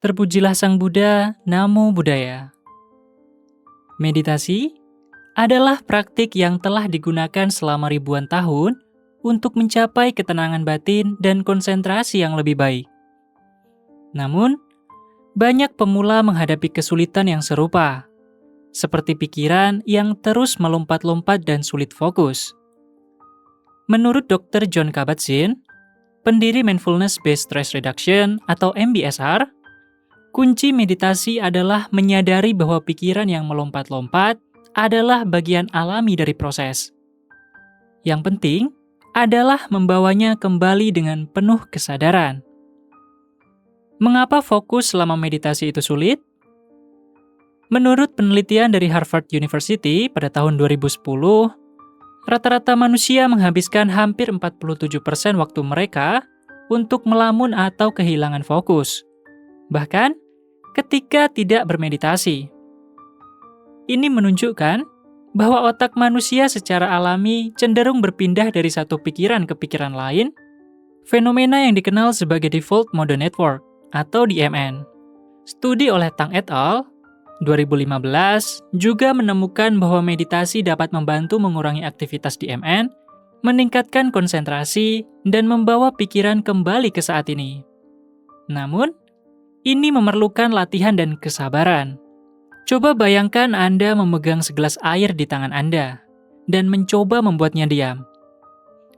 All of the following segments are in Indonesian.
Terpujilah Sang Buddha, Namo Buddhaya. Meditasi adalah praktik yang telah digunakan selama ribuan tahun untuk mencapai ketenangan batin dan konsentrasi yang lebih baik. Namun, banyak pemula menghadapi kesulitan yang serupa, seperti pikiran yang terus melompat-lompat dan sulit fokus. Menurut Dr. Jon Kabat-Zinn, pendiri Mindfulness Based Stress Reduction atau MBSR, kunci meditasi adalah menyadari bahwa pikiran yang melompat-lompat adalah bagian alami dari proses. Yang penting adalah membawanya kembali dengan penuh kesadaran. Mengapa fokus selama meditasi itu sulit? Menurut penelitian dari Harvard University pada tahun 2010, rata-rata manusia menghabiskan hampir 47% waktu mereka untuk melamun atau kehilangan fokus. Bahkan ketika tidak bermeditasi. Ini menunjukkan bahwa otak manusia secara alami cenderung berpindah dari satu pikiran ke pikiran lain, fenomena yang dikenal sebagai Default Mode Network atau DMN. Studi oleh Tang et al. 2015 juga menemukan bahwa meditasi dapat membantu mengurangi aktivitas DMN, meningkatkan konsentrasi, dan membawa pikiran kembali ke saat ini. Namun, ini memerlukan latihan dan kesabaran. Coba bayangkan Anda memegang segelas air di tangan Anda dan mencoba membuatnya diam.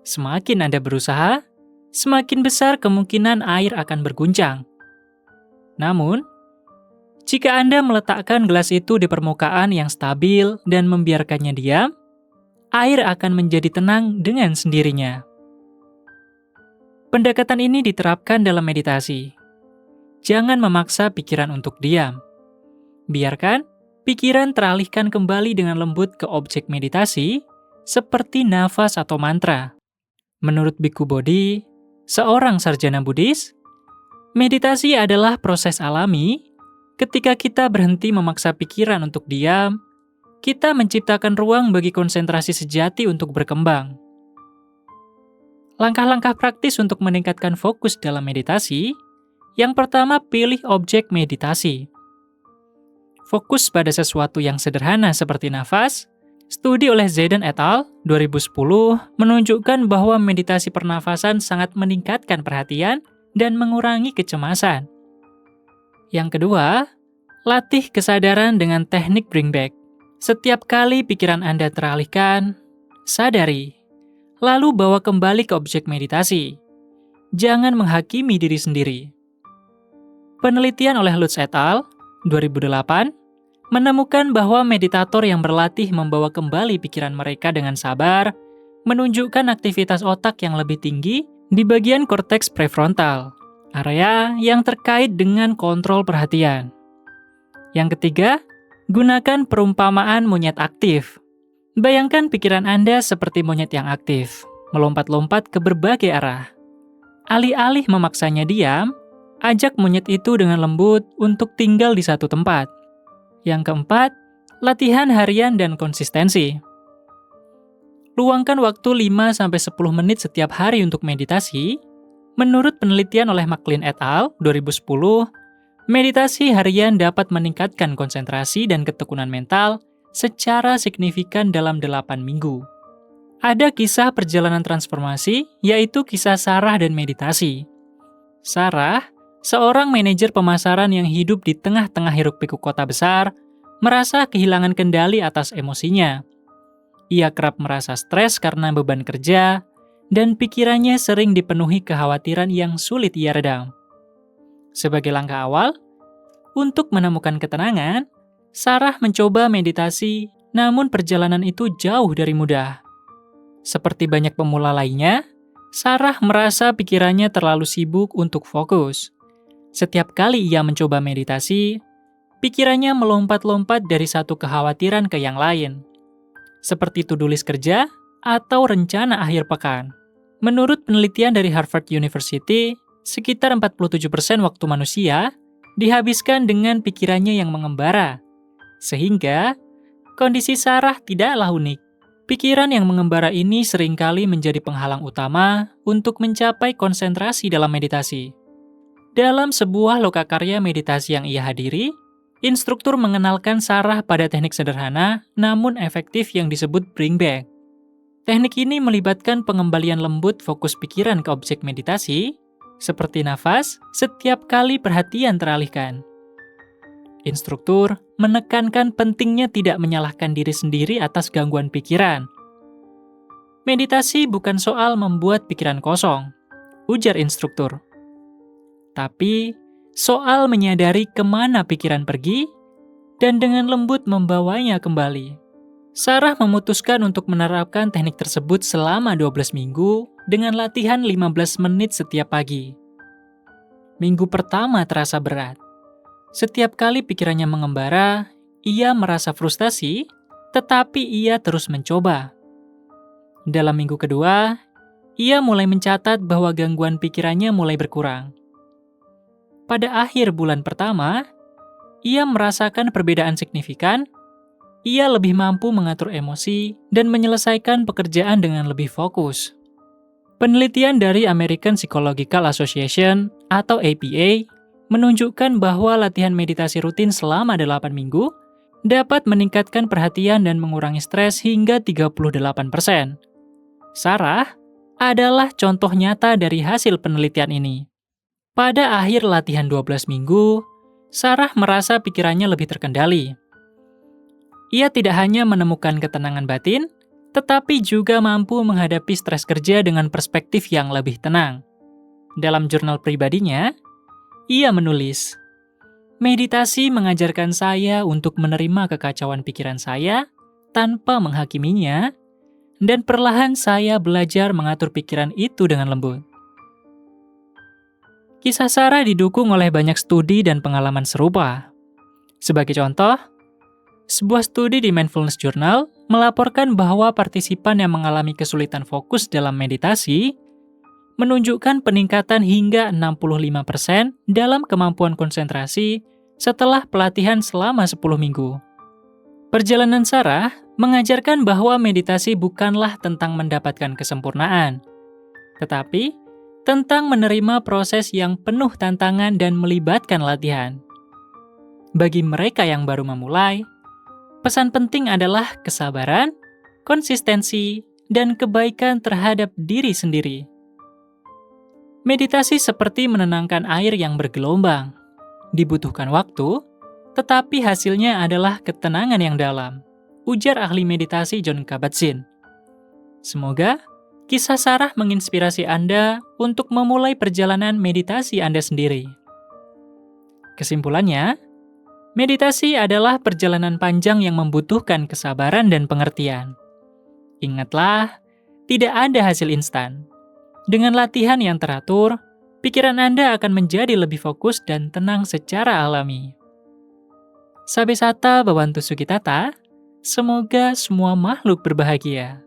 Semakin Anda berusaha, semakin besar kemungkinan air akan berguncang. Namun, jika Anda meletakkan gelas itu di permukaan yang stabil dan membiarkannya diam, air akan menjadi tenang dengan sendirinya. Pendekatan ini diterapkan dalam meditasi. Jangan memaksa pikiran untuk diam. Biarkan pikiran teralihkan kembali dengan lembut ke objek meditasi, seperti nafas atau mantra. Menurut Bhikkhu Bodhi, seorang sarjana Buddhis, meditasi adalah proses alami. Ketika kita berhenti memaksa pikiran untuk diam, kita menciptakan ruang bagi konsentrasi sejati untuk berkembang. Langkah-langkah praktis untuk meningkatkan fokus dalam meditasi. Yang pertama, pilih objek meditasi. Fokus pada sesuatu yang sederhana seperti nafas. Studi oleh Zayden et al. 2010 menunjukkan bahwa meditasi pernafasan sangat meningkatkan perhatian dan mengurangi kecemasan. Yang kedua, latih kesadaran dengan teknik bring back. Setiap kali pikiran Anda teralihkan, sadari, lalu bawa kembali ke objek meditasi. Jangan menghakimi diri sendiri. Penelitian oleh Lutz et al. 2008 menemukan bahwa meditator yang berlatih membawa kembali pikiran mereka dengan sabar menunjukkan aktivitas otak yang lebih tinggi di bagian korteks prefrontal, area yang terkait dengan kontrol perhatian. Yang ketiga, gunakan perumpamaan monyet aktif. Bayangkan pikiran Anda seperti monyet yang aktif, melompat-lompat ke berbagai arah. Alih-alih memaksanya diam, ajak monyet itu dengan lembut untuk tinggal di satu tempat. Yang keempat, latihan harian dan konsistensi. Luangkan waktu 5-10 menit setiap hari untuk meditasi. Menurut penelitian oleh McLean et al. 2010, meditasi harian dapat meningkatkan konsentrasi dan ketekunan mental secara signifikan dalam 8 minggu. Ada kisah perjalanan transformasi, yaitu kisah Sarah dan meditasi. Sarah, seorang manajer pemasaran yang hidup di tengah-tengah hiruk-pikuk kota besar, merasa kehilangan kendali atas emosinya. Ia kerap merasa stres karena beban kerja, dan pikirannya sering dipenuhi kekhawatiran yang sulit ia redam. Sebagai langkah awal, untuk menemukan ketenangan, Sarah mencoba meditasi, namun perjalanan itu jauh dari mudah. Seperti banyak pemula lainnya, Sarah merasa pikirannya terlalu sibuk untuk fokus. Setiap kali ia mencoba meditasi, pikirannya melompat-lompat dari satu kekhawatiran ke yang lain, seperti to-do list kerja atau rencana akhir pekan. Menurut penelitian dari Harvard University, sekitar 47% waktu manusia dihabiskan dengan pikirannya yang mengembara, sehingga kondisi Sarah tidaklah unik. Pikiran yang mengembara ini seringkali menjadi penghalang utama untuk mencapai konsentrasi dalam meditasi. Dalam sebuah lokakarya meditasi yang ia hadiri, instruktur mengenalkan Sarah pada teknik sederhana namun efektif yang disebut bring back. Teknik ini melibatkan pengembalian lembut fokus pikiran ke objek meditasi, seperti nafas, setiap kali perhatian teralihkan. Instruktur menekankan pentingnya tidak menyalahkan diri sendiri atas gangguan pikiran. Meditasi bukan soal membuat pikiran kosong, ujar instruktur. Tapi, soal menyadari kemana pikiran pergi, dan dengan lembut membawanya kembali. Sarah memutuskan untuk menerapkan teknik tersebut selama 12 minggu dengan latihan 15 menit setiap pagi. Minggu pertama terasa berat. Setiap kali pikirannya mengembara, ia merasa frustasi, tetapi ia terus mencoba. Dalam minggu kedua, ia mulai mencatat bahwa gangguan pikirannya mulai berkurang. Pada akhir bulan pertama, ia merasakan perbedaan signifikan. Ia lebih mampu mengatur emosi dan menyelesaikan pekerjaan dengan lebih fokus. Penelitian dari American Psychological Association atau APA menunjukkan bahwa latihan meditasi rutin selama 8 minggu dapat meningkatkan perhatian dan mengurangi stres hingga 38%. Sarah adalah contoh nyata dari hasil penelitian ini. Pada akhir latihan 12 minggu, Sarah merasa pikirannya lebih terkendali. Ia tidak hanya menemukan ketenangan batin, tetapi juga mampu menghadapi stres kerja dengan perspektif yang lebih tenang. Dalam jurnal pribadinya, ia menulis, "Meditasi mengajarkan saya untuk menerima kekacauan pikiran saya tanpa menghakiminya, dan perlahan saya belajar mengatur pikiran itu dengan lembut." Kisah Sarah didukung oleh banyak studi dan pengalaman serupa. Sebagai contoh, sebuah studi di Mindfulness Journal melaporkan bahwa partisipan yang mengalami kesulitan fokus dalam meditasi menunjukkan peningkatan hingga 65% dalam kemampuan konsentrasi setelah pelatihan selama 10 minggu. Perjalanan Sarah mengajarkan bahwa meditasi bukanlah tentang mendapatkan kesempurnaan, tetapi tentang menerima proses yang penuh tantangan dan melibatkan latihan. Bagi mereka yang baru memulai, pesan penting adalah kesabaran, konsistensi, dan kebaikan terhadap diri sendiri. Meditasi seperti menenangkan air yang bergelombang. Dibutuhkan waktu, tetapi hasilnya adalah ketenangan yang dalam, ujar ahli meditasi Jon Kabat-Zinn. Semoga kisah Sarah menginspirasi Anda untuk memulai perjalanan meditasi Anda sendiri. Kesimpulannya, meditasi adalah perjalanan panjang yang membutuhkan kesabaran dan pengertian. Ingatlah, tidak ada hasil instan. Dengan latihan yang teratur, pikiran Anda akan menjadi lebih fokus dan tenang secara alami. Sabe sata Bhavantu Sukhitata, semoga semua makhluk berbahagia.